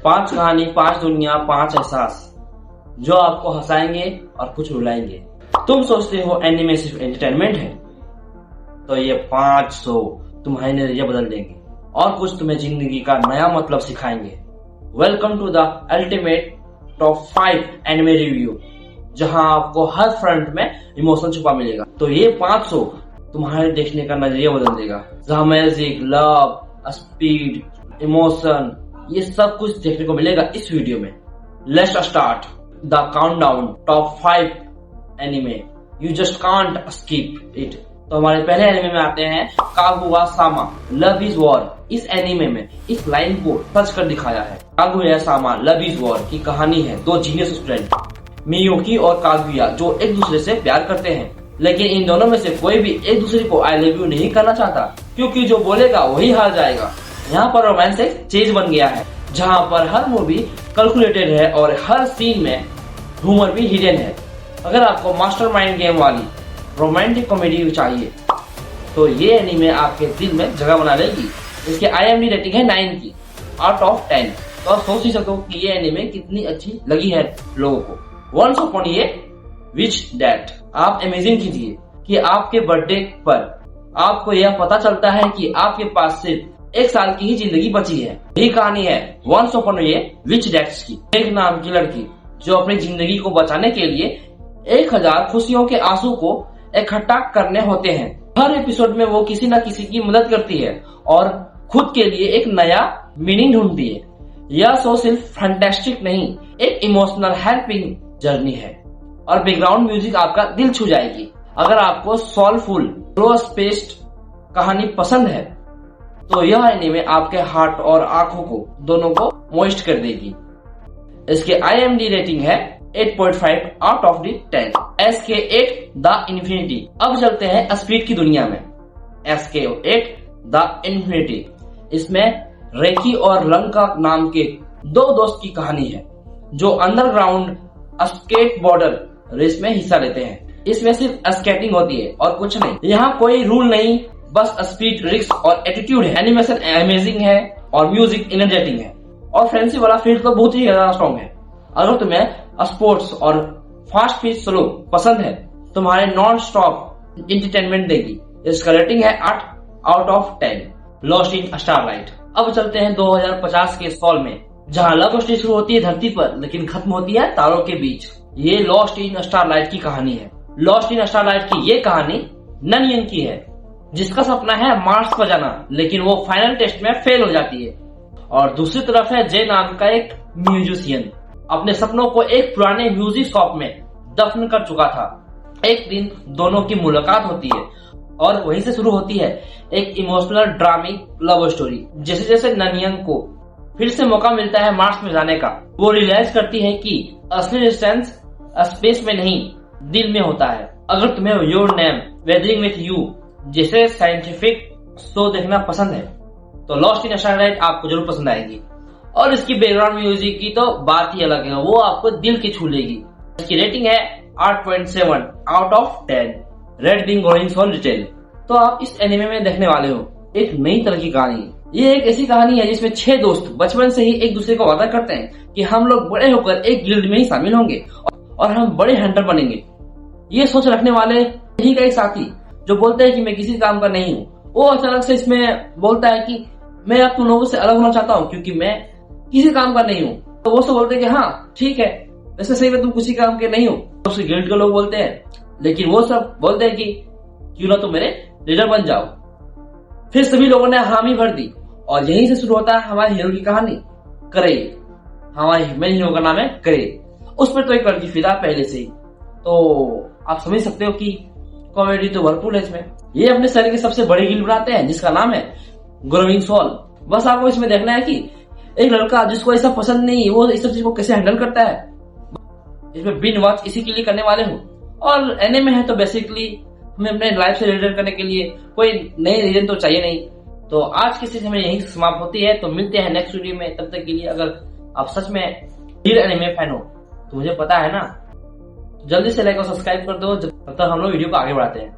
5 कहानी, 5 दुनिया, 5 एहसास जो आपको हंसाएंगे और कुछ रुलाएंगे। तुम सोचते हो एनिमे सिर्फ एंटरटेनमेंट है, तो ये 5 शो तुम्हारे नजरिया बदल देंगे और कुछ तुम्हें जिंदगी का नया मतलब सिखाएंगे। Welcome to the ultimate top 5 anime review, जहां आपको हर फ्रंट में इमोशन छुपा मिलेगा। तो ये 5 शो तुम्हारे देखने का नजरिया बदल देगा, जहां मैजिक, लव, स्पीड, इमोशन, ये सब कुछ देखने को मिलेगा इस वीडियो में। Let's start the countdown top 5 anime you just can't skip it. तो हमारे पहले एनिमे में आते हैं कागुया-सामा लव इज वॉर। इस एनिमे में इस लाइन को सच कर दिखाया है। कागुया-सामा लव इज वॉर की कहानी है 2 जीनियस स्टूडेंट मियुकी और कागुया जो एक दूसरे से प्यार करते हैं, लेकिन इन दोनों में से कोई भी एक दूसरे को आई लव यू नहीं करना चाहता, क्योंकि जो बोलेगा वही हार जाएगा। यहाँ पर रोमांस एक चीज बन गया है, जहाँ पर हर मूवी कैलकुलेटेड है और हर सीन में ह्यूमर भी हिडन है। अगर आपको मास्टरमाइंड गेम वाली रोमांटिक कॉमेडी चाहिए तो ये एनीमे आपके दिल में जगह बना लेगी। इसके IMDb रेटिंग है 9 की आउट ऑफ 10। तो आप सोच ही सकते हो कि ये एनीमे कितनी अच्छी लगी है लोगों को। वंस अपॉन ये विच डैट आप इमेजिन कीजिए कि आपके बर्थडे पर आपको यह पता चलता है कि आपके पास सिर्फ 1 साल की ही जिंदगी बची है। यही कहानी है वंस अपॉन ये विच डैट्स की। एक नाम की लड़की जो अपनी जिंदगी को बचाने के लिए 1000 खुशियों के आंसू को इकट्ठा करने होते हैं। हर एपिसोड में वो किसी न किसी की मदद करती है और खुद के लिए एक नया मीनिंग ढूंढती है। यह शो सिर्फ फैंटास्टिक नहीं, एक इमोशनल हेल्पिंग जर्नी है और बैकग्राउंड म्यूजिक आपका दिल छू जाएगी। अगर आपको सोलफुल स्लो स्पेस्ड कहानी पसंद है तो यह एनीमे आपके हार्ट और आंखों को दोनों को मॉइस्ट कर देगी। इसके IMDb रेटिंग है 8.5 out of 10। SK8 the infinity. अब चलते हैं स्पीड की दुनिया में। SK8 द इन्फिनिटी, इसमें रेकी और लंका नाम के 2 दोस्त की कहानी है जो अंडरग्राउंड स्केट बॉर्डर रेस में हिस्सा लेते हैं। इसमें सिर्फ स्केटिंग होती है और कुछ नहीं। यहाँ कोई रूल नहीं, बस स्पीड, रिस्क और एटीट्यूड है। एनिमेशन अमेजिंग है और म्यूजिक एनर्जेटिक है और फ्रेंडशिप वाला फील तो बहुत ही ज्यादा स्ट्रॉन्ग है। अगर तुम्हें स्पोर्ट्स और फास्ट पेस स्लो पसंद है, तुम्हारे नॉन स्टॉप एंटरटेनमेंट देगी। इसका रेटिंग है 8 out of 10। Lost in starlight. अब चलते हैं 2050 के साल में, जहाँ लव स्टोरी शुरू होती है धरती पर लेकिन खत्म होती है तारों के बीच। ये लॉस्ट इन स्टारलाइट की कहानी है। लॉस्ट इन स्टारलाइट की ये कहानी ननयन की है, जिसका सपना है मार्स पर जाना, लेकिन वो फाइनल टेस्ट में फेल हो जाती है। और दूसरी तरफ है जे नाम का एक म्यूजिशियन, अपने सपनों को एक पुराने म्यूजिक शॉप में दफन कर चुका था। एक दिन दोनों की मुलाकात होती है और वहीं से शुरू होती है एक इमोशनल ड्रामिक लव स्टोरी। जैसे जैसे ननयन को फिर से मौका मिलता है मार्स में जाने का, वो रियलाइज करती है कि असली डिस्टेंस स्पेस में नहीं, दिल में होता है। अगर तुम्हें your name, weathering with you जैसे साइंटिफिक शो देखना पसंद है तो लॉस्ट इन स्टारलाइट आपको जरूर पसंद आएगी। और इसकी बैकग्राउंड म्यूजिक की तो बात ही अलग है, वो आपको दिल की छू लेगी। इसकी रेटिंग है 8.7 out of 10। Red wing going soul detail. तो आप इस एनिमे में देखने वाले हो एक नई तरह की कहानी। ये एक ऐसी कहानी है जिसमें 6 दोस्त बचपन से ही एक दूसरे को वादा करते हैं कि हम लोग बड़े होकर एक गिल्ड में ही शामिल होंगे और हम बड़े हंटर बनेंगे। ये सोच रखने वाले यही का एक साथी जो बोलते हैं कि मैं किसी काम का नहीं हूँ, वो अचानक से इसमें बोलता है कि मैं अब तुम लोगों से अलग होना चाहता हूँ क्योंकि मैं किसी काम का नहीं हूँ। तो वो सब बोलते हैं कि हाँ ठीक है, वैसे सही में तुम किसी काम के नहीं हो। उसके गिल्ड के लोग बोलते हैं, लेकिन वो सब बोलते हैं कि क्यों ना तुम मेरे लीडर बन जाओ। फिर सभी लोगों ने हामी भर दी और यहीं से शुरू होता है हमारे हीरो की कहानी, करे। हमारे मेन हीरो का नाम है करे। उस पर तो एक लड़की फिदा पहले से ही, तो आप समझ सकते हो कि कॉमेडी तो भरपूर है इसमें। ये अपने शहर की सबसे बड़ी गिल्ड बनाते हैं जिसका नाम है ग्रोविंग सोल। बस आपको इसमें देखना है कि एक लड़का जिसको ऐसा पसंद नहीं, वो इस सब चीज को कैसे हैंडल करता है। इसमें बिन वॉच इसी के लिए करने वाले हूँ। और एनिमे है तो बेसिकली हमें अपने लाइफ से रिलेटेड करने के लिए कोई नई रीजन तो चाहिए नहीं। तो आज की चीज हमें यही समाप्त होती है। तो मिलते हैं नेक्स्ट वीडियो में। तब तक के लिए अगर आप सच में रियल एनिमे फैन हो तो मुझे पता है ना, जल्दी से लाइक और सब्सक्राइब कर दो, तब तक हम लोग वीडियो को आगे बढ़ाते हैं।